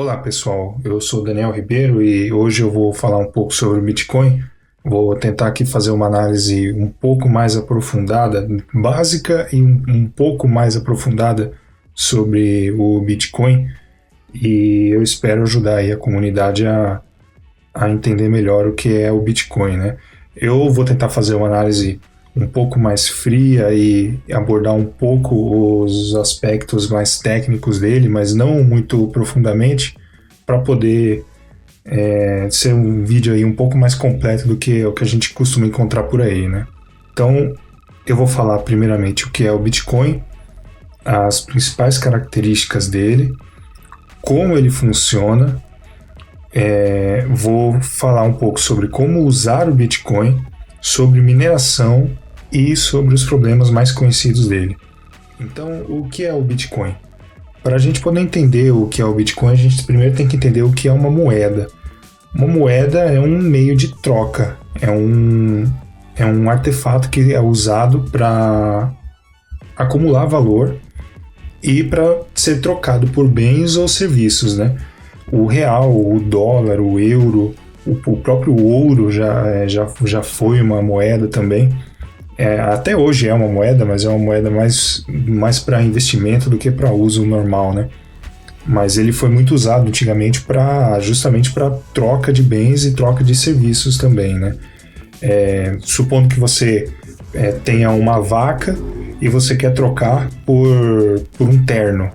Olá pessoal, eu sou Daniel Ribeiro e hoje eu vou falar um pouco sobre o Bitcoin. Vou tentar aqui fazer uma análise um pouco mais aprofundada, básica e um pouco mais aprofundada sobre o Bitcoin, e eu espero ajudar aí a comunidade a entender melhor o que é o Bitcoin, né? Eu vou tentar fazer uma análise um pouco mais fria e abordar um pouco os aspectos mais técnicos dele, mas não muito profundamente, para poder ser um vídeo aí um pouco mais completo do que o que a gente costuma encontrar por aí, né? Então, eu vou falar primeiramente o que é o Bitcoin, as principais características dele, como ele funciona. Vou falar um pouco sobre como usar o Bitcoin, sobre mineração e sobre os problemas mais conhecidos dele. Então, o que é o Bitcoin? Para a gente poder entender o que é o Bitcoin, a gente primeiro tem que entender o que é uma moeda. Uma moeda é um meio de troca, é um artefato que é usado para acumular valor e para ser trocado por bens ou serviços, né? O real, o dólar, o euro, o próprio ouro já foi uma moeda também. Até hoje é uma moeda, mas é uma moeda mais para investimento do que para uso normal, né? Mas ele foi muito usado antigamente justamente para troca de bens e troca de serviços também, né? Supondo que você tenha uma vaca e você quer trocar por um terno,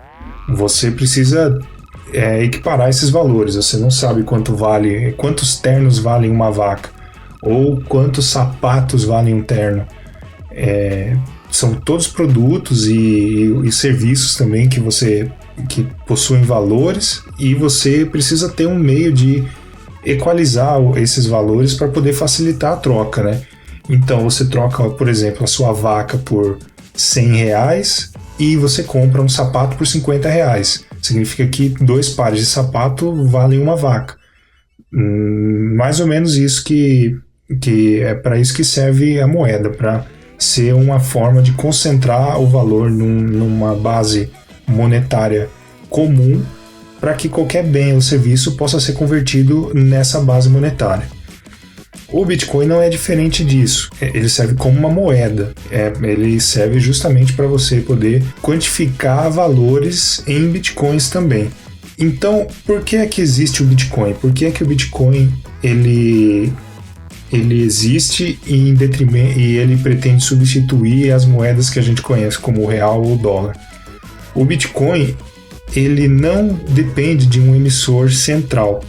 você precisa equiparar esses valores. Você não sabe quantos ternos valem uma vaca ou quantos sapatos valem um terno. São todos produtos e serviços também que possuem valores, e você precisa ter um meio de equalizar esses valores para poder facilitar a troca, né? Então você troca, por exemplo, a sua vaca por R$100 e você compra um sapato por R$50. Significa que 2 pares de sapato valem uma vaca. Mais ou menos isso que é para isso que serve a moeda, para ser uma forma de concentrar o valor numa base monetária comum, para que qualquer bem ou serviço possa ser convertido nessa base monetária. O Bitcoin não é diferente disso. Ele serve como uma moeda. Ele serve justamente para você poder quantificar valores em Bitcoins também. Então, por que é que existe o Bitcoin? Por que é que o Bitcoin ele existe e ele pretende substituir as moedas que a gente conhece como o real ou o dólar? O Bitcoin, ele não depende de um emissor central.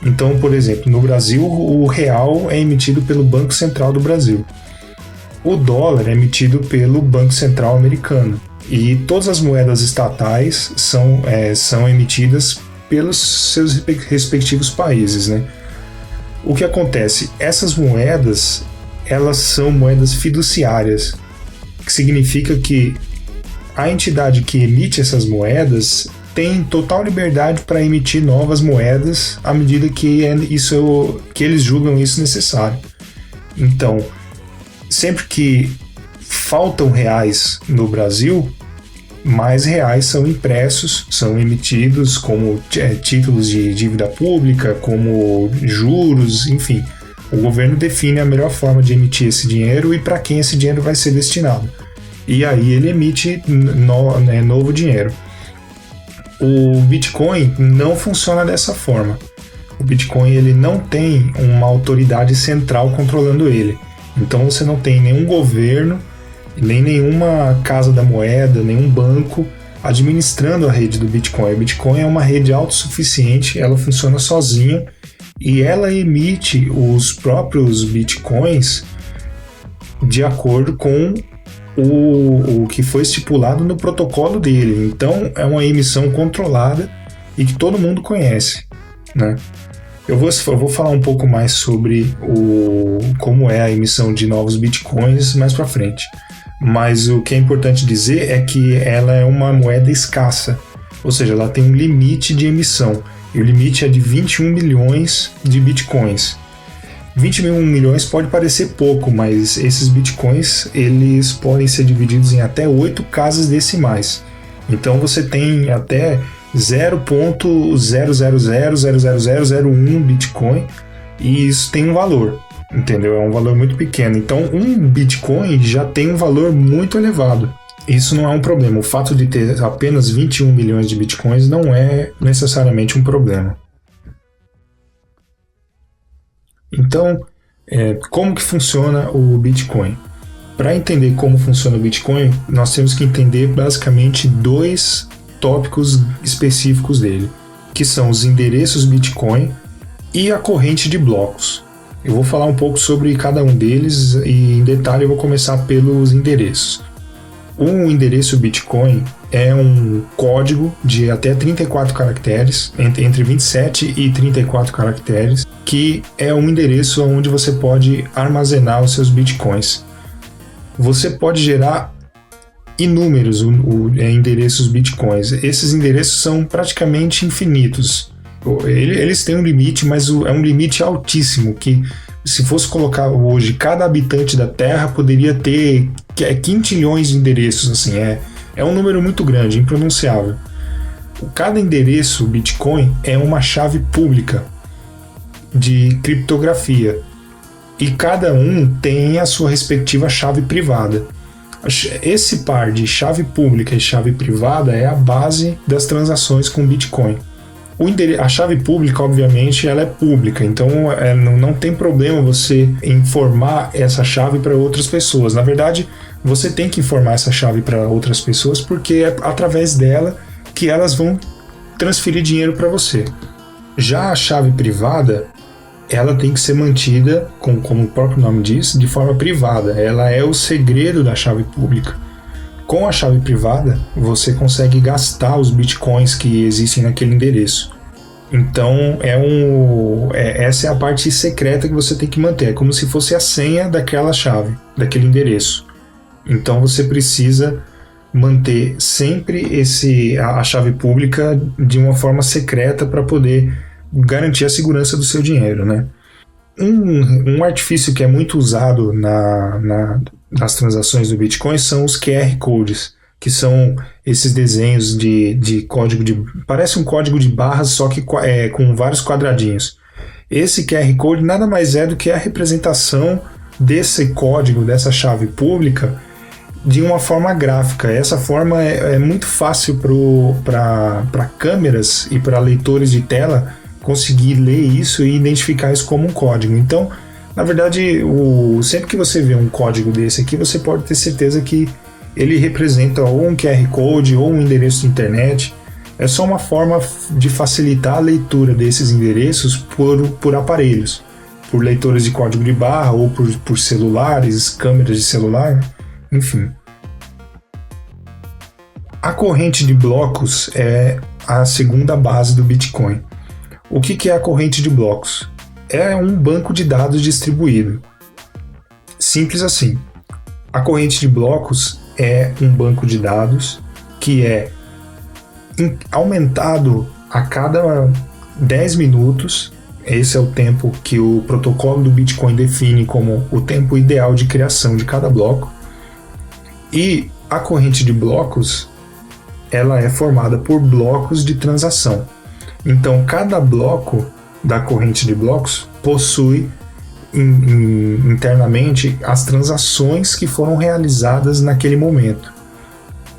Então, por exemplo, no Brasil, o real é emitido pelo Banco Central do Brasil. O dólar é emitido pelo Banco Central americano. E todas as moedas estatais são emitidas pelos seus respectivos países, né? O que acontece? Essas moedas, elas são moedas fiduciárias, que significa que a entidade que emite essas moedas tem total liberdade para emitir novas moedas à medida que eles julgam isso necessário. Então, sempre que faltam reais no Brasil, mais reais são impressos, são emitidos como títulos de dívida pública, como juros, enfim. O governo define a melhor forma de emitir esse dinheiro e para quem esse dinheiro vai ser destinado. E aí ele emite novo dinheiro. O Bitcoin não funciona dessa forma. O Bitcoin ele não tem uma autoridade central controlando ele. Então você não tem nenhum governo, nem nenhuma casa da moeda, nenhum banco administrando a rede do Bitcoin. O Bitcoin é uma rede autossuficiente, ela funciona sozinha e ela emite os próprios Bitcoins de acordo com o que foi estipulado no protocolo dele. Então é uma emissão controlada e que todo mundo conhece, né? Eu vou falar um pouco mais sobre como é a emissão de novos bitcoins mais para frente. Mas o que é importante dizer é que ela é uma moeda escassa, ou seja, ela tem um limite de emissão, e o limite é de 21 milhões de bitcoins. 21 milhões pode parecer pouco, mas esses bitcoins eles podem ser divididos em até 8 casas decimais. Então você tem até 0.0000001 Bitcoin, e isso tem um valor, entendeu? É um valor muito pequeno. Então, um Bitcoin já tem um valor muito elevado. Isso não é um problema. O fato de ter apenas 21 milhões de Bitcoins não é necessariamente um problema. Então, como que funciona o Bitcoin? Para entender como funciona o Bitcoin, nós temos que entender basicamente 2 tópicos específicos dele, que são os endereços Bitcoin e a corrente de blocos. Eu vou falar um pouco sobre cada um deles e, em detalhe, eu vou começar pelos endereços. Um endereço Bitcoin é um código de até 34 caracteres, entre 27 e 34 caracteres, que é um endereço onde você pode armazenar os seus Bitcoins. Você pode gerar inúmeros endereços Bitcoins. Esses endereços são praticamente infinitos. Eles têm um limite, mas é um limite altíssimo, que se fosse colocar hoje, cada habitante da Terra poderia ter quintilhões de endereços. Assim, é um número muito grande, impronunciável. Cada endereço Bitcoin é uma chave pública de criptografia, e cada um tem a sua respectiva chave privada. Esse par de chave pública e chave privada é a base das transações com Bitcoin. A chave pública, obviamente, ela é pública, então não tem problema você informar essa chave para outras pessoas. Na verdade, você tem que informar essa chave para outras pessoas, porque é através dela que elas vão transferir dinheiro para você. Já a chave privada, ela tem que ser mantida, como o próprio nome diz, de forma privada. Ela é o segredo da chave pública. Com a chave privada, você consegue gastar os bitcoins que existem naquele endereço. Então, essa é a parte secreta que você tem que manter. É como se fosse a senha daquela chave, daquele endereço. Então, você precisa manter sempre a chave pública de uma forma secreta para poder garantir a segurança do seu dinheiro, né? Um artifício que é muito usado nas transações do Bitcoin são os QR Codes, que são esses desenhos de código parece um código de barras, só que com vários quadradinhos. Esse QR Code nada mais é do que a representação desse código, dessa chave pública, de uma forma gráfica. Essa forma é muito fácil para câmeras e para leitores de tela conseguir ler isso e identificar isso como um código. Então, na verdade, sempre que você vê um código desse aqui, você pode ter certeza que ele representa ou um QR Code ou um endereço de internet. É só uma forma de facilitar a leitura desses endereços por aparelhos, por leitores de código de barra ou por celulares, câmeras de celular, enfim. A corrente de blocos é a segunda base do Bitcoin. O que é a corrente de blocos? É um banco de dados distribuído. Simples assim. A corrente de blocos é um banco de dados que é aumentado a cada 10 minutos. Esse é o tempo que o protocolo do Bitcoin define como o tempo ideal de criação de cada bloco. E a corrente de blocos, ela é formada por blocos de transação. Então, cada bloco da corrente de blocos possui internamente as transações que foram realizadas naquele momento.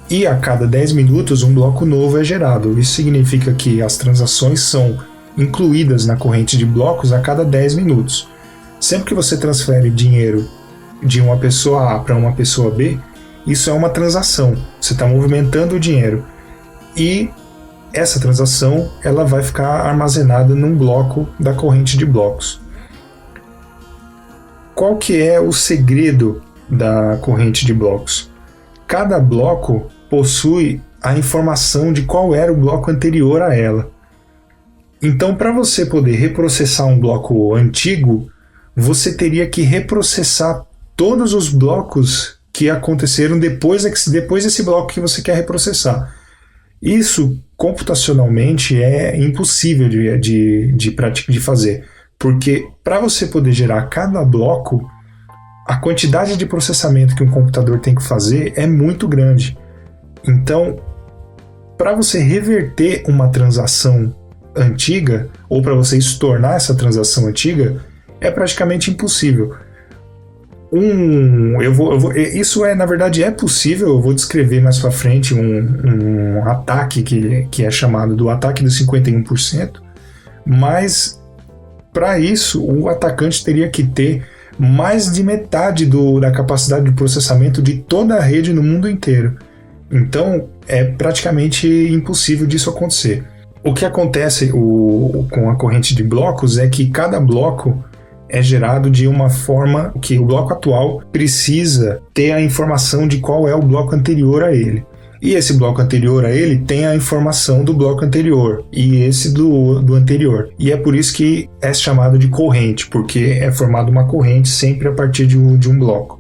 E a cada 10 minutos um bloco novo é gerado. Isso significa que as transações são incluídas na corrente de blocos a cada 10 minutos. Sempre que você transfere dinheiro de uma pessoa A para uma pessoa B, isso é uma transação. Você está movimentando o dinheiro. E essa transação ela vai ficar armazenada num bloco da corrente de blocos. Qual que é o segredo da corrente de blocos? Cada bloco possui a informação de qual era o bloco anterior a ela. Então, para você poder reprocessar um bloco antigo, você teria que reprocessar todos os blocos que aconteceram depois desse bloco que você quer reprocessar. Isso, computacionalmente, é impossível de fazer, porque para você poder gerar cada bloco, a quantidade de processamento que um computador tem que fazer é muito grande. Então, para você reverter uma transação antiga, ou para você estornar essa transação antiga, é praticamente impossível. Isso na verdade é possível. Eu vou descrever mais para frente um ataque que é chamado do ataque dos 51%, mas para isso o atacante teria que ter mais de metade da capacidade de processamento de toda a rede no mundo inteiro. Então é praticamente impossível disso acontecer. O que acontece com a corrente de blocos é que cada bloco é gerado de uma forma que o bloco atual precisa ter a informação de qual é o bloco anterior a ele. E esse bloco anterior a ele tem a informação do bloco anterior e esse do anterior. E é por isso que é chamado de corrente, porque é formada uma corrente sempre a partir de um bloco.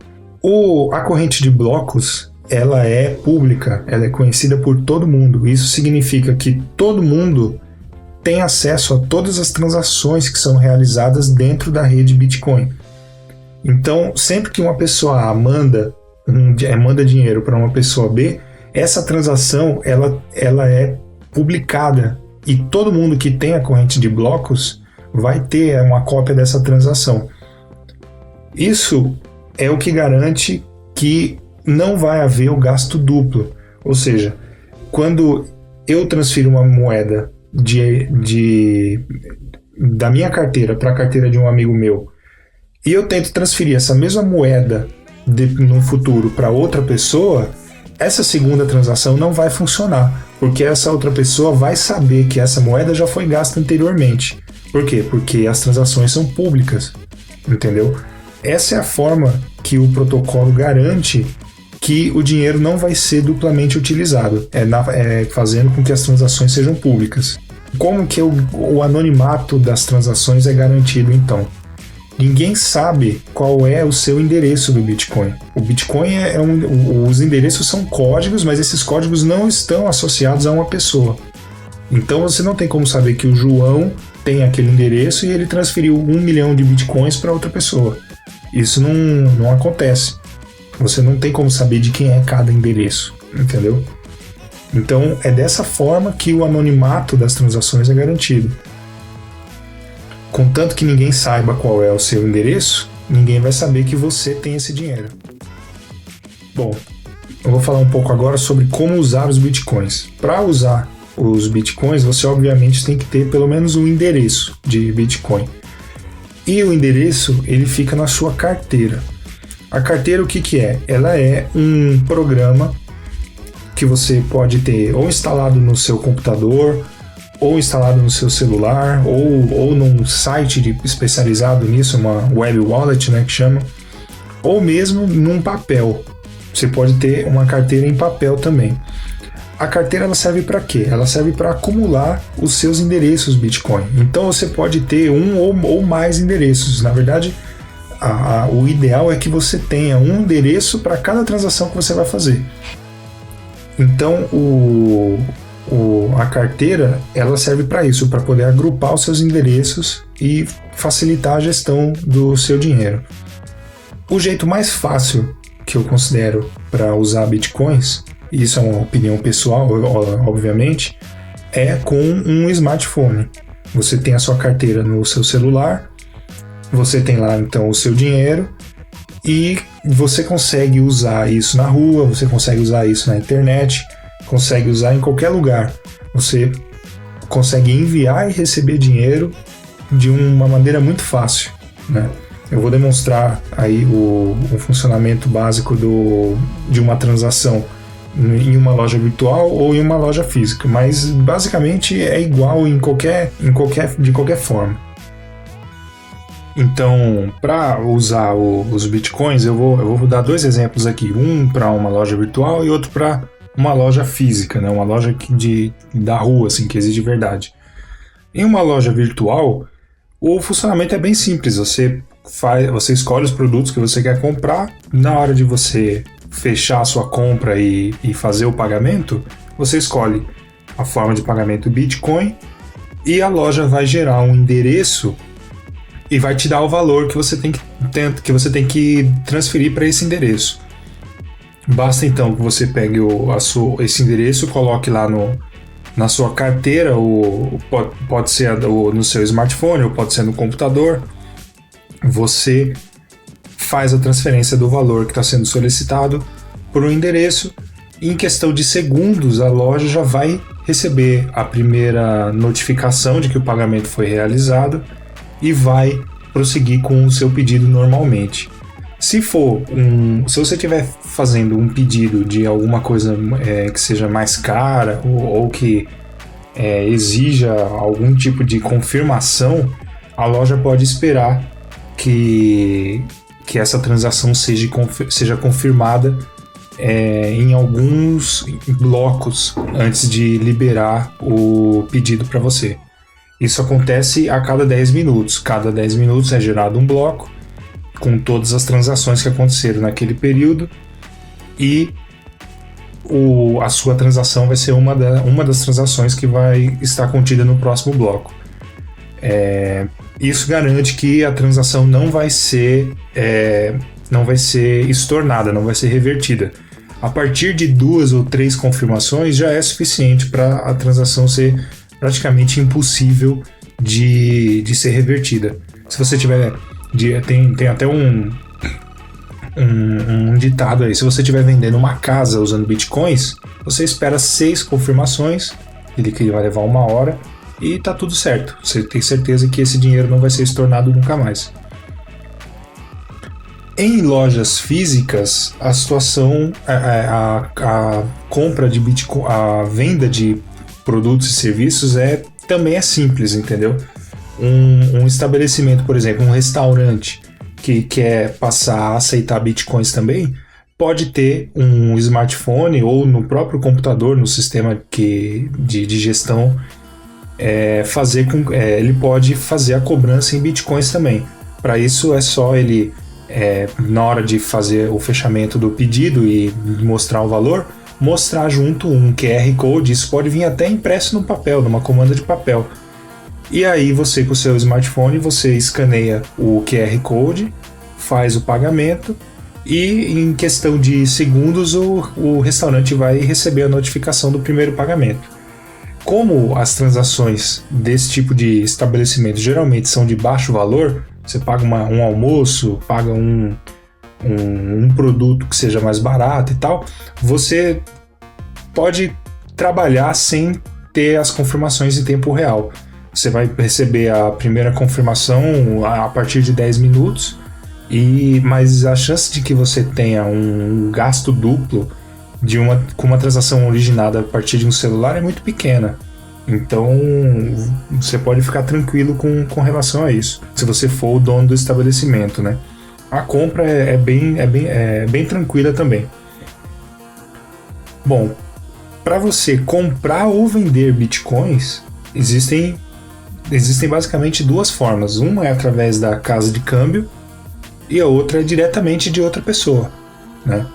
A corrente de blocos, ela é pública, ela é conhecida por todo mundo. Isso significa que todo mundo tem acesso a todas as transações que são realizadas dentro da rede Bitcoin. Então, sempre que uma pessoa A manda dinheiro para uma pessoa B, essa transação ela é publicada e todo mundo que tem a corrente de blocos vai ter uma cópia dessa transação. Isso é o que garante que não vai haver o gasto duplo. Ou seja, quando eu transfiro uma moeda da minha carteira para a carteira de um amigo meu e eu tento transferir essa mesma moeda no futuro para outra pessoa, essa segunda transação não vai funcionar, porque essa outra pessoa vai saber que essa moeda já foi gasta anteriormente. Por quê? Porque as transações são públicas, entendeu? Essa é a forma que o protocolo garante que o dinheiro não vai ser duplamente utilizado, fazendo com que as transações sejam públicas. Como que o anonimato das transações é garantido, então? Ninguém sabe qual é o seu endereço do Bitcoin. O Bitcoin os endereços são códigos, mas esses códigos não estão associados a uma pessoa. Então você não tem como saber que o João tem aquele endereço e ele transferiu 1 milhão de Bitcoins para outra pessoa. Isso não acontece. Você não tem como saber de quem é cada endereço, entendeu? Então é dessa forma que o anonimato das transações é garantido. Contanto que ninguém saiba qual é o seu endereço, ninguém vai saber que você tem esse dinheiro. Bom, eu vou falar um pouco agora sobre como usar os Bitcoins. Para usar os Bitcoins, você obviamente tem que ter pelo menos um endereço de Bitcoin. E o endereço, ele fica na sua carteira. A carteira, o que é? Ela é um programa que você pode ter ou instalado no seu computador, ou instalado no seu celular, ou num site especializado nisso, uma web wallet, né, que chama, ou mesmo num papel. Você pode ter uma carteira em papel também. A carteira ela serve para quê? Ela serve para acumular os seus endereços Bitcoin. Então você pode ter um ou mais endereços. Na verdade, o ideal é que você tenha um endereço para cada transação que você vai fazer. Então a carteira ela serve para isso, para poder agrupar os seus endereços e facilitar a gestão do seu dinheiro. O jeito mais fácil que eu considero para usar Bitcoins, e isso é uma opinião pessoal, obviamente, é com um smartphone. Você tem a sua carteira no seu celular, você tem lá então o seu dinheiro e você consegue usar isso na rua, você consegue usar isso na internet, consegue usar em qualquer lugar. Você consegue enviar e receber dinheiro de uma maneira muito fácil, né? Eu vou demonstrar aí o funcionamento básico de uma transação em uma loja virtual ou em uma loja física, mas basicamente é igual de qualquer forma. Então, para usar os Bitcoins, eu vou dar dois exemplos aqui, um para uma loja virtual e outro para uma loja física, né? Uma loja da rua, assim, que existe de verdade. Em uma loja virtual, o funcionamento é bem simples. Você escolhe os produtos que você quer comprar. Na hora de você fechar a sua compra e fazer o pagamento, você escolhe a forma de pagamento Bitcoin e a loja vai gerar um endereço e vai te dar o valor que você tem que transferir para esse endereço. Basta então que você pegue esse endereço, coloque lá na sua carteira, pode ser no seu smartphone ou pode ser no computador. Você faz a transferência do valor que está sendo solicitado por um endereço e em questão de segundos a loja já vai receber a primeira notificação de que o pagamento foi realizado e vai prosseguir com o seu pedido normalmente. Se você estiver fazendo um pedido de alguma coisa que seja mais cara ou que exija algum tipo de confirmação, a loja pode esperar que essa transação seja confirmada em alguns blocos antes de liberar o pedido para você. Isso acontece a cada 10 minutos. Cada 10 minutos é gerado um bloco com todas as transações que aconteceram naquele período e a sua transação vai ser uma das transações que vai estar contida no próximo bloco. Isso garante que a transação não vai ser estornada, não vai ser revertida. A partir de 2 ou 3 confirmações já é suficiente para a transação ser praticamente impossível de ser revertida. Se você tiver... Tem até um ditado aí: se você estiver vendendo uma casa usando bitcoins, você espera 6 confirmações, ele que vai levar 1 hora, e tá tudo certo. Você tem certeza que esse dinheiro não vai ser estornado nunca mais. Em lojas físicas, a situação, a compra de Bitcoin, a venda de produtos e serviços também é simples, entendeu? Um estabelecimento, por exemplo, um restaurante que quer passar a aceitar bitcoins também, pode ter um smartphone ou no próprio computador, no sistema de gestão, ele pode fazer a cobrança em bitcoins também. Para isso é só ele, na hora de fazer o fechamento do pedido e mostrar o valor, mostrar junto um QR Code. Isso pode vir até impresso no papel, numa comanda de papel. E aí você, com o seu smartphone, você escaneia o QR Code, faz o pagamento e em questão de segundos o restaurante vai receber a notificação do primeiro pagamento. Como as transações desse tipo de estabelecimento geralmente são de baixo valor, você paga um almoço, paga um produto que seja mais barato e tal, você pode trabalhar sem ter as confirmações em tempo real. Você vai receber a primeira confirmação a partir de 10 minutos, mas a chance de que você tenha um gasto duplo com uma transação originada a partir de um celular é muito pequena. Então você pode ficar tranquilo com relação a isso, se você for o dono do estabelecimento, né? A compra é bem tranquila também. Bom, para você comprar ou vender bitcoins, existem basicamente 2 formas. Uma é através da casa de câmbio e a outra é diretamente de outra pessoa, né?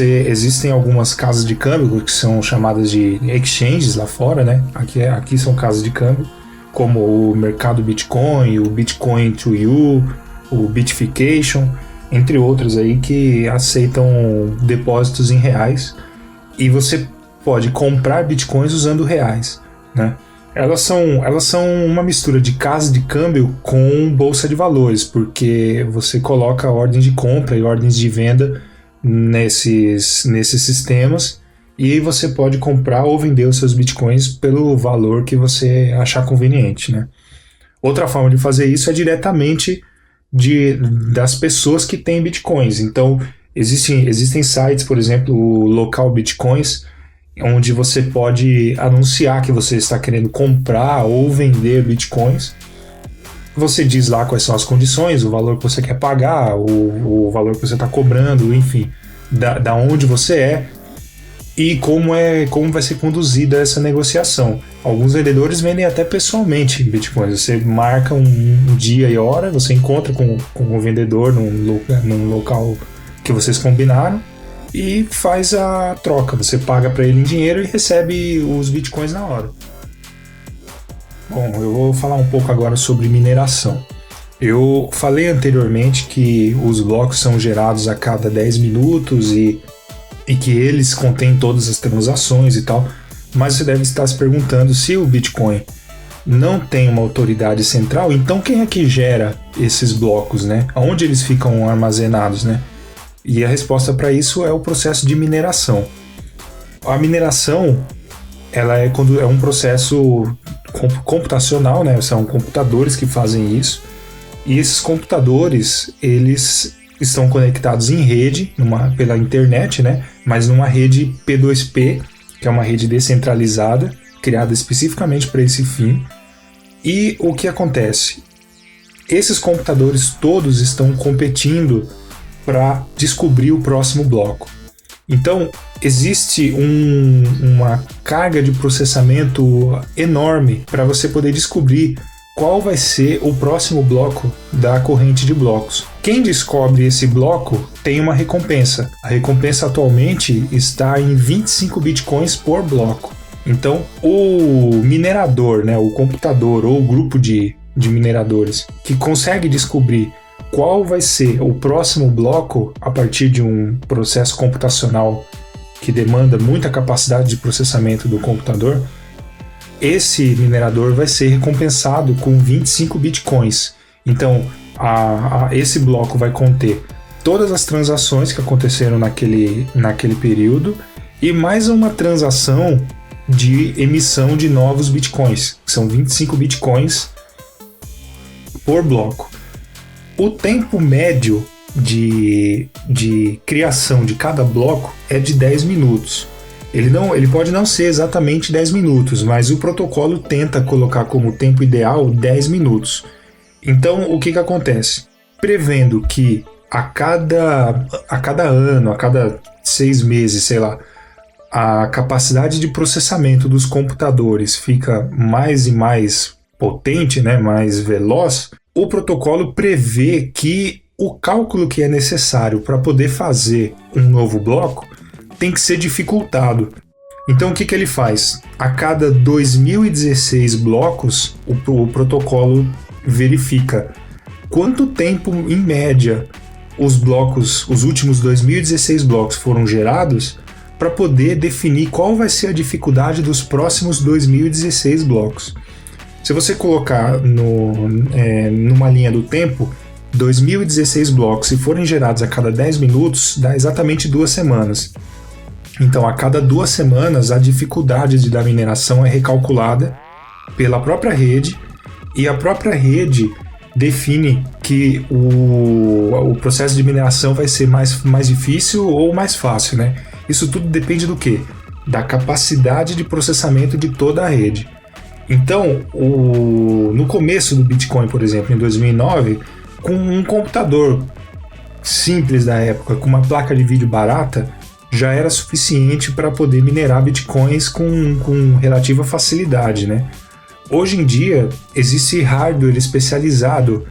Existem algumas casas de câmbio que são chamadas de exchanges lá fora, né? Aqui são casas de câmbio, como o Mercado Bitcoin, o Bitcoin to You, o Bitfication, entre outros aí que aceitam depósitos em reais e você pode comprar bitcoins usando reais, né? Elas são uma mistura de casa de câmbio com bolsa de valores, porque você coloca ordens de compra e ordens de venda nesses sistemas e aí você pode comprar ou vender os seus bitcoins pelo valor que você achar conveniente, né? Outra forma de fazer isso é diretamente das pessoas que têm bitcoins. Então existem sites, por exemplo, o Local Bitcoins, onde você pode anunciar que você está querendo comprar ou vender bitcoins. Você diz lá quais são as condições, o valor que você quer pagar, o valor que você está cobrando, enfim, da onde você é e como vai ser conduzida essa negociação. Alguns vendedores vendem até pessoalmente bitcoins. Você marca um dia e hora, você encontra com o vendedor num local que vocês combinaram e faz a troca. Você paga para ele em dinheiro e recebe os bitcoins na hora. Bom, eu vou falar um pouco agora sobre mineração. Eu falei anteriormente que os blocos são gerados a cada 10 minutos e e que eles contêm todas as transações e tal, mas você deve estar se perguntando se o Bitcoin não tem uma autoridade central, então quem é que gera esses blocos, né? Onde eles ficam armazenados, né? E a resposta para isso é o processo de mineração. A mineração, ela é quando é um processo computacional, né? São computadores que fazem isso. E esses computadores, eles estão conectados em rede, pela internet, né? Mas numa rede P2P, que é uma rede descentralizada, criada especificamente para esse fim. E o que acontece? Esses computadores todos estão competindo para descobrir o próximo bloco. Então, existe uma carga de processamento enorme para você poder descobrir qual vai ser o próximo bloco da corrente de blocos. Quem descobre esse bloco tem uma recompensa. A recompensa atualmente está em 25 bitcoins por bloco. Então, o minerador, né, o computador ou o grupo de mineradores que consegue descobrir qual vai ser o próximo bloco a partir de um processo computacional que demanda muita capacidade de processamento do computador, esse minerador vai ser recompensado com 25 bitcoins. Então, esse bloco vai conter todas as transações que aconteceram naquele período e mais uma transação de emissão de novos bitcoins. São 25 bitcoins por bloco. O tempo médio de criação de cada bloco é de 10 minutos. Ele pode não ser exatamente 10 minutos, mas o protocolo tenta colocar como tempo ideal 10 minutos. Então, o que acontece? Prevendo que a cada ano, a cada 6 meses, sei lá, a capacidade de processamento dos computadores fica mais e mais potente, né, mais veloz, o protocolo prevê que o cálculo que é necessário para poder fazer um novo bloco tem que ser dificultado. Então o que ele faz? A cada 2016 blocos, o protocolo verifica quanto tempo, em média, os últimos 2016 blocos foram gerados para poder definir qual vai ser a dificuldade dos próximos 2016 blocos. Se você colocar numa linha do tempo, 2016 blocos, se forem gerados a cada 10 minutos, dá exatamente 2 semanas. Então, a cada 2 semanas, a dificuldade da mineração é recalculada pela própria rede, e a própria rede define que o processo de mineração vai ser mais difícil ou mais fácil, né? Isso tudo depende do quê? Da capacidade de processamento de toda a rede. Então, no começo do Bitcoin, por exemplo, em 2009, com um computador simples da época, com uma placa de vídeo barata, já era suficiente para poder minerar Bitcoins com relativa facilidade, né? Hoje em dia, existe hardware especializado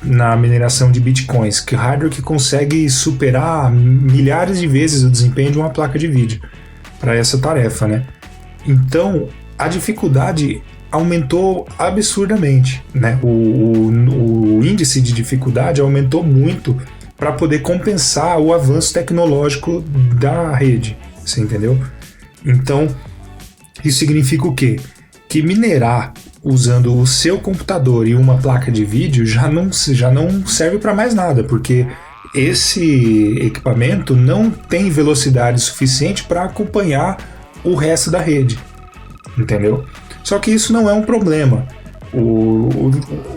na mineração de Bitcoins, que é hardware que consegue superar milhares de vezes o desempenho de uma placa de vídeo para essa tarefa, né? Então, a dificuldade aumentou absurdamente, né? O índice de dificuldade aumentou muito para poder compensar o avanço tecnológico da rede, você entendeu? Então, isso significa o quê? Que minerar usando o seu computador e uma placa de vídeo já não serve para mais nada, porque esse equipamento não tem velocidade suficiente para acompanhar o resto da rede, entendeu? Só que isso não é um problema.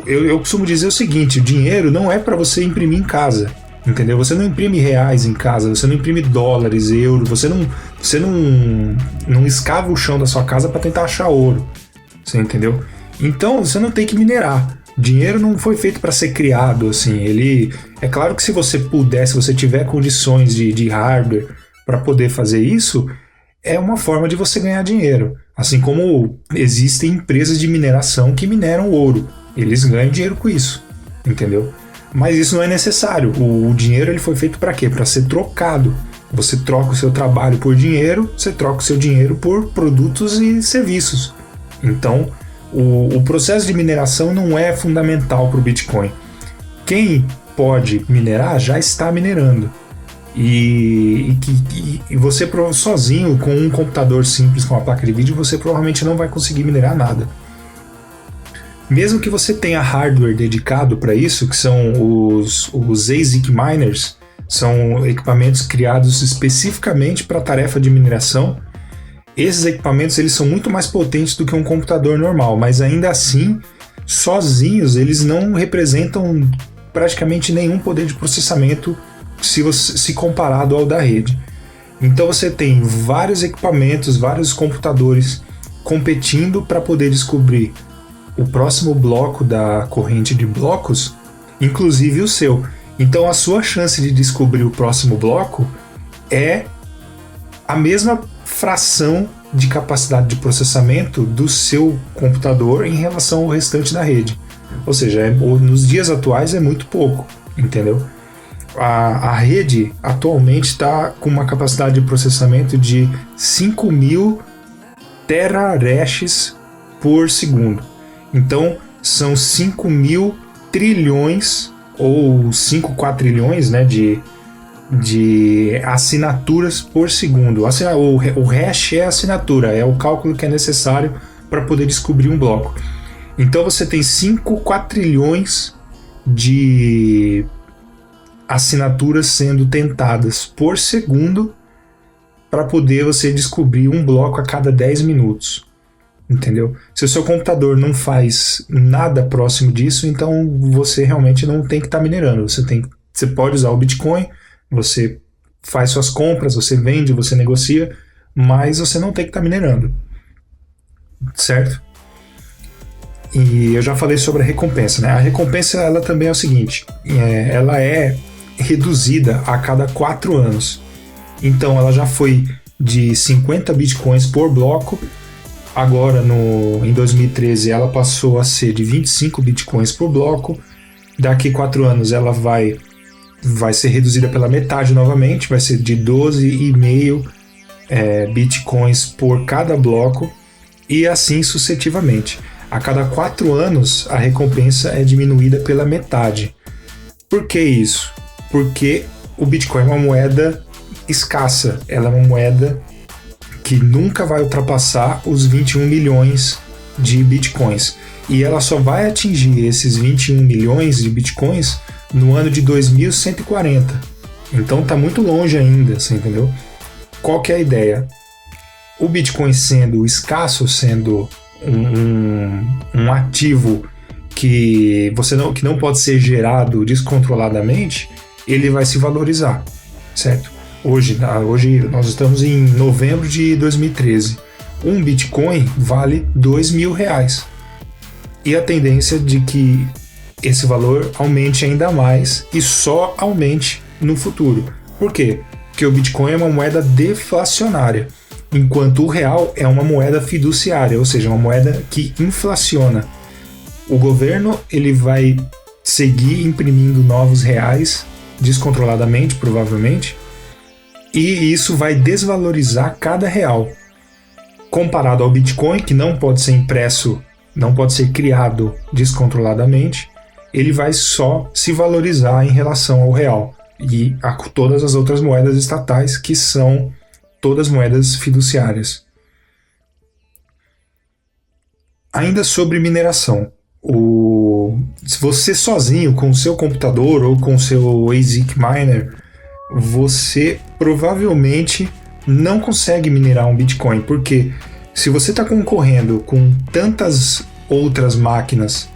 Eu costumo dizer o seguinte: o dinheiro não é para você imprimir em casa, entendeu? Você não imprime reais em casa, você não imprime dólares, euros, você não escava o chão da sua casa para tentar achar ouro, você entendeu? Então você não tem que minerar. Dinheiro não foi feito para ser criado assim. É claro que se você tiver condições de hardware para poder fazer isso, é uma forma de você ganhar dinheiro. Assim como existem empresas de mineração que mineram ouro, eles ganham dinheiro com isso, entendeu? Mas isso não é necessário. O dinheiro ele foi feito para quê? Para ser trocado. Você troca o seu trabalho por dinheiro, você troca o seu dinheiro por produtos e serviços. Então, o processo de mineração não é fundamental para o Bitcoin. Quem pode minerar já está minerando. E você sozinho, com um computador simples, com uma placa de vídeo, você provavelmente não vai conseguir minerar nada. Mesmo que você tenha hardware dedicado para isso, que são os ASIC miners, são equipamentos criados especificamente para a tarefa de mineração. Esses equipamentos eles são muito mais potentes do que um computador normal, mas ainda assim, sozinhos, eles não representam praticamente nenhum poder de processamento se comparado ao da rede. Então você tem vários equipamentos, vários computadores competindo para poder descobrir o próximo bloco da corrente de blocos, inclusive o seu. Então a sua chance de descobrir o próximo bloco é a mesma fração de capacidade de processamento do seu computador em relação ao restante da rede. Ou seja, nos dias atuais é muito pouco, entendeu? A rede atualmente está com uma capacidade de processamento de 5.000 terahashes por segundo. Então, são 5.000 trilhões ou 5 quatrilhões, né, de assinaturas por segundo. O hash é a assinatura, é o cálculo que é necessário para poder descobrir um bloco. Então, você tem 5 quatrilhões de assinaturas sendo tentadas por segundo para poder você descobrir um bloco a cada 10 minutos. Entendeu? Se o seu computador não faz nada próximo disso, então você realmente não tem que estar minerando. Você pode usar o Bitcoin, você faz suas compras, você vende, você negocia, mas você não tem que estar minerando. Certo? E eu já falei sobre a recompensa, né? A recompensa ela também é o seguinte, ela é reduzida a cada 4 anos. Então ela já foi de 50 bitcoins por bloco. Agora, em 2013, ela passou a ser de 25 bitcoins por bloco. Daqui 4 anos, ela vai ser reduzida pela metade novamente, vai ser de 12,5 bitcoins por cada bloco, e assim sucessivamente. A cada 4 anos, a recompensa é diminuída pela metade. Por que isso? Porque o Bitcoin é uma moeda escassa, ela é uma moeda que nunca vai ultrapassar os 21 milhões de bitcoins. E ela só vai atingir esses 21 milhões de bitcoins no ano de 2140. Então tá muito longe ainda, você entendeu? Qual que é a ideia? O Bitcoin sendo escasso, sendo um ativo que não pode ser gerado descontroladamente, ele vai se valorizar, certo? Hoje nós estamos em novembro de 2013. Um Bitcoin vale R$2.000. E a tendência de que esse valor aumente ainda mais e só aumente no futuro. Por quê? Porque o Bitcoin é uma moeda deflacionária, enquanto o real é uma moeda fiduciária, ou seja, uma moeda que inflaciona. O governo ele vai seguir imprimindo novos reais descontroladamente, provavelmente, e isso vai desvalorizar cada real. Comparado ao Bitcoin, que não pode ser impresso, não pode ser criado descontroladamente, ele vai só se valorizar em relação ao real e a todas as outras moedas estatais, que são todas moedas fiduciárias. Ainda sobre mineração, se você sozinho, com o seu computador ou com o seu ASIC miner, você provavelmente não consegue minerar um Bitcoin, porque se você está concorrendo com tantas outras máquinas,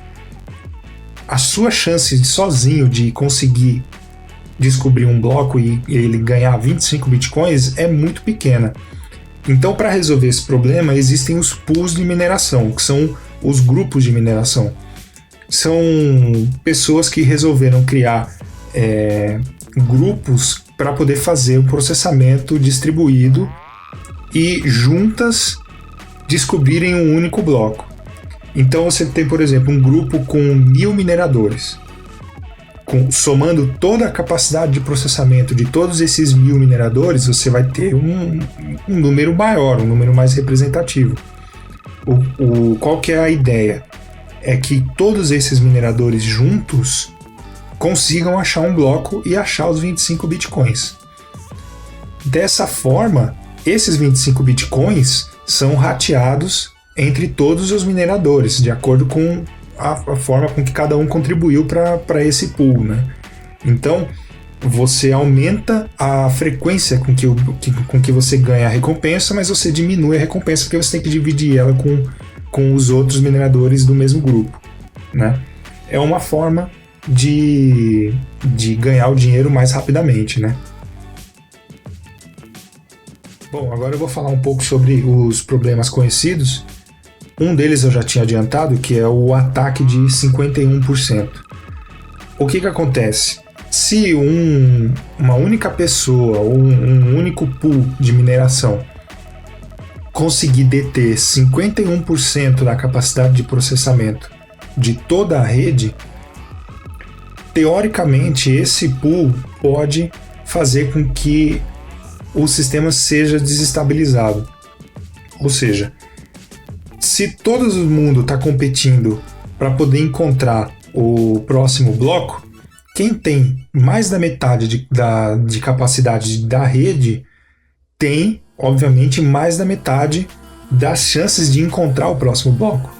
a sua chance sozinho de conseguir descobrir um bloco e ele ganhar 25 Bitcoins é muito pequena. Então, para resolver esse problema, existem os pools de mineração, que são os grupos de mineração. São pessoas que resolveram criar grupos para poder fazer o processamento distribuído e juntas descobrirem um único bloco. Então você tem, por exemplo, um grupo com 1.000 mineradores. Somando toda a capacidade de processamento de todos esses 1.000 mineradores, você vai ter um número maior, um número mais representativo. Qual que é a ideia? É que todos esses mineradores juntos consigam achar um bloco e achar os 25 bitcoins. Dessa forma, esses 25 bitcoins são rateados entre todos os mineradores, de acordo com a forma com que cada um contribuiu para esse pool, né? Então, você aumenta a frequência com que você ganha a recompensa, mas você diminui a recompensa porque você tem que dividir ela com os outros mineradores do mesmo grupo, né? É uma forma de ganhar o dinheiro mais rapidamente, né? Bom, agora eu vou falar um pouco sobre os problemas conhecidos. Um deles eu já tinha adiantado, que é o ataque de 51%. O que acontece? Se uma única pessoa ou um único pool de mineração conseguir deter 51% da capacidade de processamento de toda a rede, teoricamente esse pool pode fazer com que o sistema seja desestabilizado. Ou seja, se todo mundo está competindo para poder encontrar o próximo bloco, quem tem mais da metade de capacidade da rede tem, obviamente, mais da metade das chances de encontrar o próximo bloco.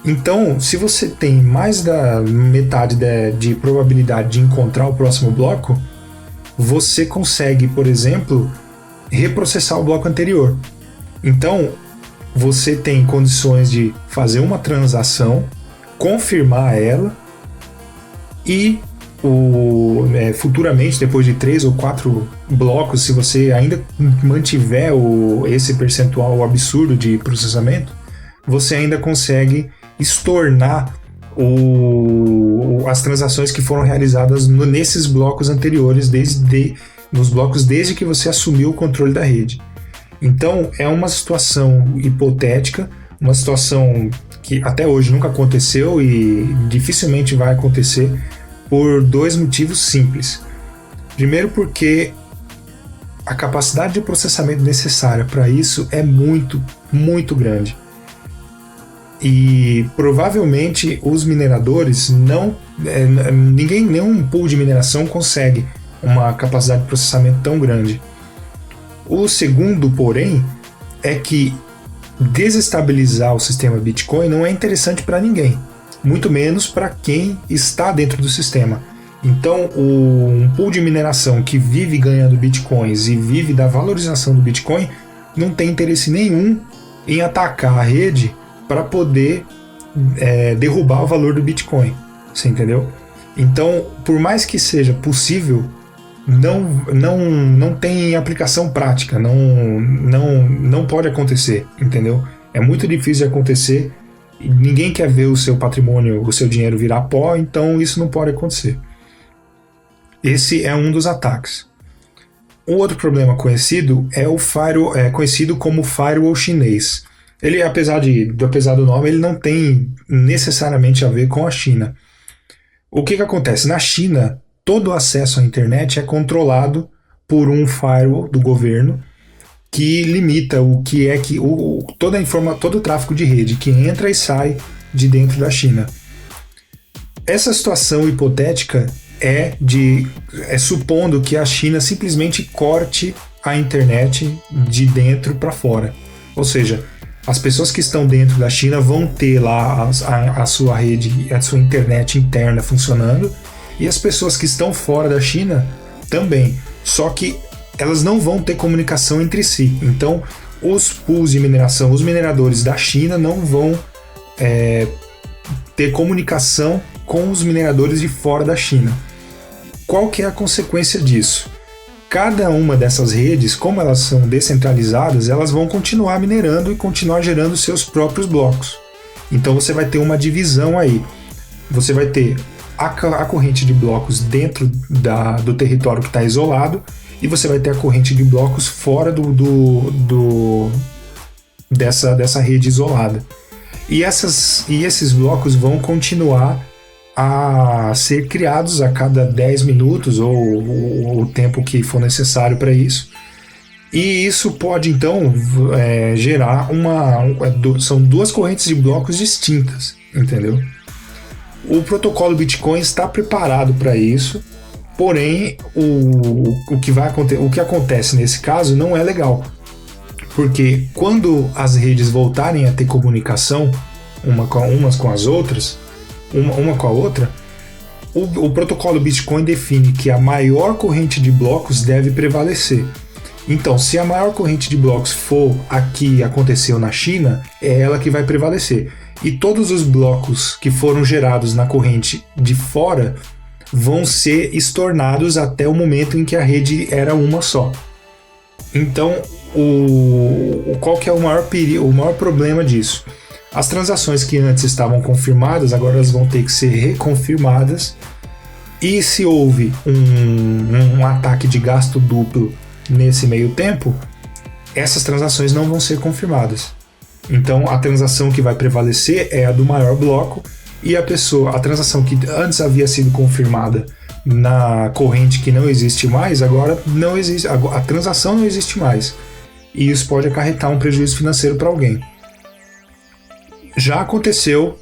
Então, se você tem mais da metade de probabilidade de encontrar o próximo bloco, você consegue, por exemplo, reprocessar o bloco anterior. Então, você tem condições de fazer uma transação, confirmar ela e futuramente, depois de 3 ou 4 blocos, se você ainda mantiver esse percentual absurdo de processamento, você ainda consegue estornar as transações que foram realizadas nesses blocos anteriores, nos blocos desde que você assumiu o controle da rede. Então, é uma situação hipotética, uma situação que até hoje nunca aconteceu e dificilmente vai acontecer por 2 motivos simples. Primeiro, porque a capacidade de processamento necessária para isso é muito, muito grande. E provavelmente os mineradores nenhum pool de mineração consegue uma capacidade de processamento tão grande. O segundo, porém, é que desestabilizar o sistema Bitcoin não é interessante para ninguém, muito menos para quem está dentro do sistema. Então, um pool de mineração que vive ganhando Bitcoins e vive da valorização do Bitcoin não tem interesse nenhum em atacar a rede para poder derrubar o valor do Bitcoin, você entendeu? Então, por mais que seja possível, não tem aplicação prática, não pode acontecer, entendeu? É muito difícil de acontecer, ninguém quer ver o seu patrimônio, o seu dinheiro virar pó, então isso não pode acontecer. Esse é um dos ataques. Um outro problema conhecido é conhecido como firewall chinês. Ele, apesar do nome, ele não tem necessariamente a ver com a China. O que acontece? Na China, todo o acesso à internet é controlado por um firewall do governo que limita todo o tráfego de rede que entra e sai de dentro da China. Essa situação hipotética é supondo que a China simplesmente corte a internet de dentro para fora. Ou seja, as pessoas que estão dentro da China vão ter lá a sua rede, a sua internet interna funcionando, e as pessoas que estão fora da China também. Só que elas não vão ter comunicação entre si. Então, os pools de mineração, os mineradores da China não vão ter comunicação com os mineradores de fora da China. Qual que é a consequência disso? Cada uma dessas redes, como elas são descentralizadas, elas vão continuar minerando e continuar gerando seus próprios blocos. Então você vai ter uma divisão aí. Você vai ter a corrente de blocos dentro do território que está isolado, e você vai ter a corrente de blocos fora dessa rede isolada. E esses blocos vão continuar a ser criados a cada 10 minutos ou o tempo que for necessário para isso. E isso pode então gerar são 2 correntes de blocos distintas, entendeu? O protocolo Bitcoin está preparado para isso, Porém, o que acontece nesse caso não é legal. Porque quando as redes voltarem a ter comunicação umas com as outras, uma com a outra, o protocolo Bitcoin define que a maior corrente de blocos deve prevalecer. Então, se a maior corrente de blocos for a que aconteceu na China, é ela que vai prevalecer. E todos os blocos que foram gerados na corrente de fora vão ser estornados até o momento em que a rede era uma só. Então, qual que é o maior problema disso? As transações que antes estavam confirmadas, agora elas vão ter que ser reconfirmadas. E se houve um ataque de gasto duplo nesse meio tempo, essas transações não vão ser confirmadas. Então, a transação que vai prevalecer é a do maior bloco, e a transação que antes havia sido confirmada na corrente que não existe mais, agora não existe, a transação não existe mais. E isso pode acarretar um prejuízo financeiro para alguém. Já aconteceu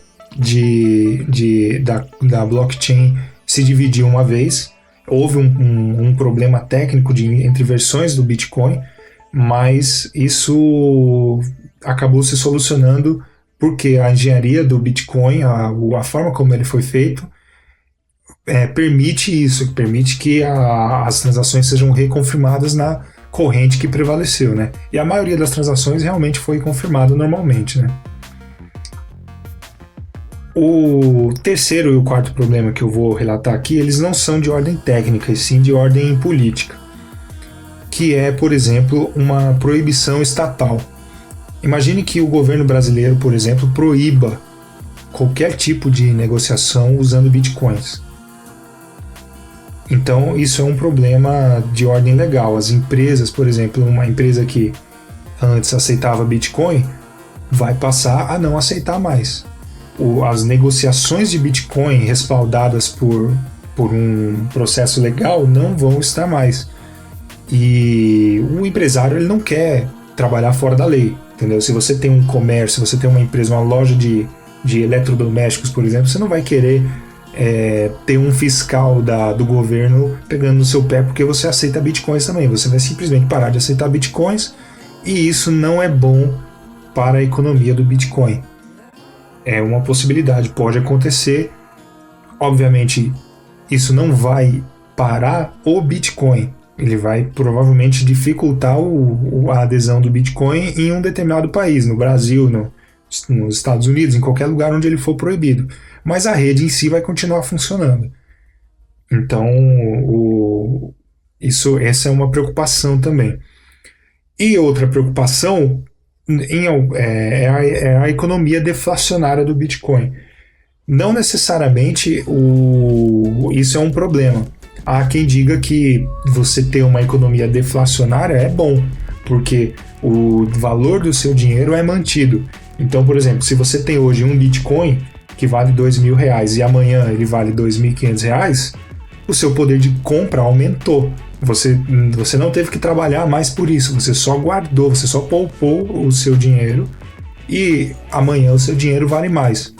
da blockchain se dividir uma vez. Houve um problema técnico entre versões do Bitcoin, mas isso acabou se solucionando porque a engenharia do Bitcoin, a forma como ele foi feito, permite isso, permite que as transações sejam reconfirmadas na corrente que prevaleceu, né? E a maioria das transações realmente foi confirmada normalmente, né? O terceiro e o quarto problema que eu vou relatar aqui, eles não são de ordem técnica, e sim de ordem política, que é, por exemplo, uma proibição estatal. Imagine que o governo brasileiro, por exemplo, proíba qualquer tipo de negociação usando bitcoins. Então, isso é um problema de ordem legal. As empresas, por exemplo, uma empresa que antes aceitava bitcoin, vai passar a não aceitar mais. As negociações de bitcoin respaldadas por um processo legal não vão estar mais. E o empresário, ele não quer trabalhar fora da lei, entendeu? Se você tem um comércio, se você tem uma empresa, uma loja de eletrodomésticos, por exemplo, você não vai querer ter um fiscal do governo pegando no seu pé porque você aceita bitcoins também. Você vai simplesmente parar de aceitar bitcoins, e isso não é bom para a economia do Bitcoin. É uma possibilidade, pode acontecer. Obviamente, isso não vai parar o Bitcoin. Ele vai provavelmente dificultar a adesão do Bitcoin em um determinado país, no Brasil, nos Estados Unidos, em qualquer lugar onde ele for proibido. Mas a rede em si vai continuar funcionando. Então, essa é uma preocupação também. E outra preocupação é a economia deflacionária do Bitcoin. Não necessariamente isso é um problema. Há quem diga que você ter uma economia deflacionária é bom, porque o valor do seu dinheiro é mantido. Então, por exemplo, se você tem hoje um Bitcoin que vale R$2.000 e amanhã ele vale R$2.500, o seu poder de compra aumentou. Você não teve que trabalhar mais por isso, você só guardou, você só poupou o seu dinheiro e amanhã o seu dinheiro vale mais.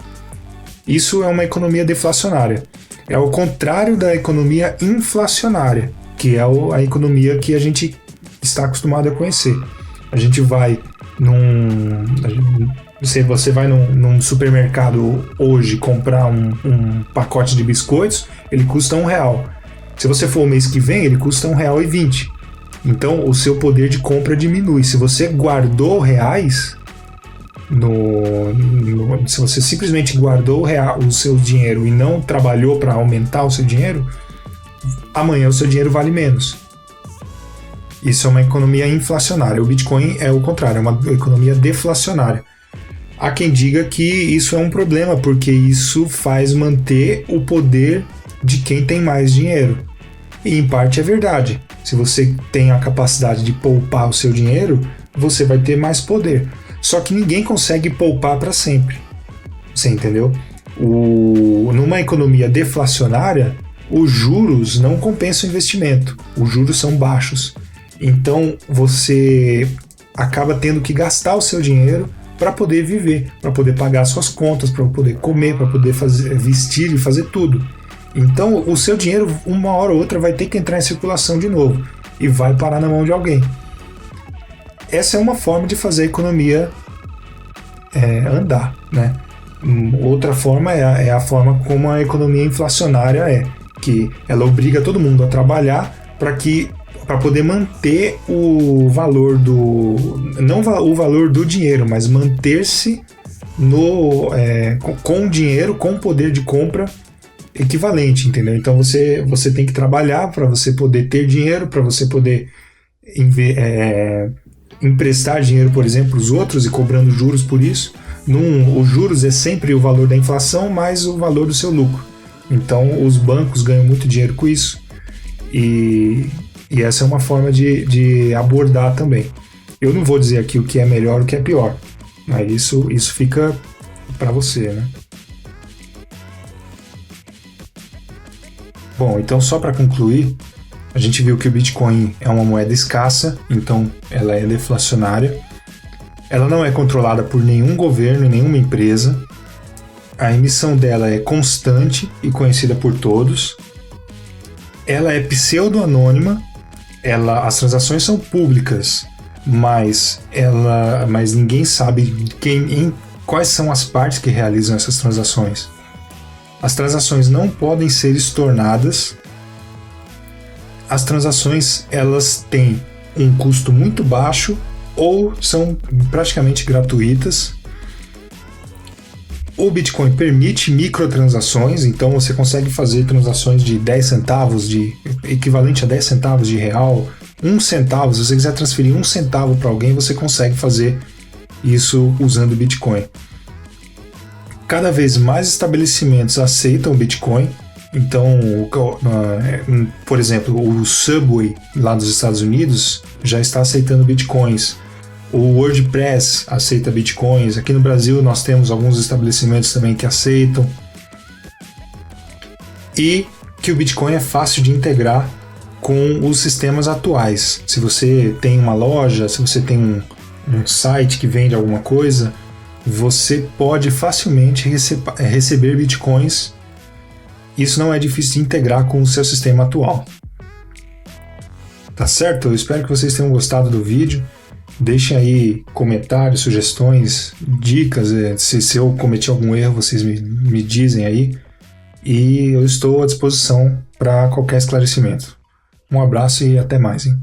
Isso é uma economia deflacionária. É o contrário da economia inflacionária, que é a economia que a gente está acostumado a conhecer. A gente vai você vai num supermercado hoje comprar um pacote de biscoitos, ele custa R$1. Se você for o mês que vem, ele custa R$1,20. Então, o seu poder de compra diminui. Se você guardou reais, se você simplesmente guardou o seu dinheiro e não trabalhou para aumentar o seu dinheiro, amanhã o seu dinheiro vale menos. Isso é uma economia inflacionária. O Bitcoin é o contrário, é uma economia deflacionária. Há quem diga que isso é um problema, porque isso faz manter o poder de quem tem mais dinheiro. E em parte é verdade. Se você tem a capacidade de poupar o seu dinheiro, você vai ter mais poder. Só que ninguém consegue poupar para sempre. Você entendeu? Numa economia deflacionária, os juros não compensam o investimento. Os juros são baixos. Então você acaba tendo que gastar o seu dinheiro para poder viver, para poder pagar suas contas, para poder comer, para poder vestir e fazer tudo. Então o seu dinheiro, uma hora ou outra, vai ter que entrar em circulação de novo e vai parar na mão de alguém. Essa é uma forma de fazer a economia andar, né? Outra forma é a forma como a economia inflacionária é, que ela obriga todo mundo a trabalhar para poder manter o valor não o valor do dinheiro, mas manter-se com dinheiro, com poder de compra equivalente, entendeu? Então você tem que trabalhar para você poder ter dinheiro, para você poder emprestar dinheiro, por exemplo, os outros e cobrando juros por isso. Os juros é sempre o valor da inflação mais o valor do seu lucro. Então os bancos ganham muito dinheiro com isso e essa é uma forma de abordar também. Eu não vou dizer aqui o que é melhor e o que é pior, mas isso fica para você, né? Bom, então só para concluir, a gente viu que o Bitcoin é uma moeda escassa, então ela é deflacionária. Ela não é controlada por nenhum governo e nenhuma empresa. A emissão dela é constante e conhecida por todos. Ela é pseudo-anônima. As transações são públicas, mas ninguém sabe quais são as partes que realizam essas transações. As transações não podem ser estornadas. As transações elas têm um custo muito baixo ou são praticamente gratuitas. O Bitcoin permite microtransações, então você consegue fazer transações de 10 centavos, equivalente a 10 centavos de real, 1 centavo. Se você quiser transferir 1 centavo para alguém, você consegue fazer isso usando o Bitcoin. Cada vez mais estabelecimentos aceitam o Bitcoin. Então, por exemplo, o Subway lá dos Estados Unidos já está aceitando bitcoins. O WordPress aceita bitcoins. Aqui no Brasil nós temos alguns estabelecimentos também que aceitam. E que o Bitcoin é fácil de integrar com os sistemas atuais. Se você tem uma loja, se você tem um site que vende alguma coisa, você pode facilmente receber bitcoins. Isso não é difícil de integrar com o seu sistema atual. Tá certo? Eu espero que vocês tenham gostado do vídeo. Deixem aí comentários, sugestões, dicas. Se eu cometi algum erro, vocês me dizem aí. E eu estou à disposição para qualquer esclarecimento. Um abraço e até mais, hein?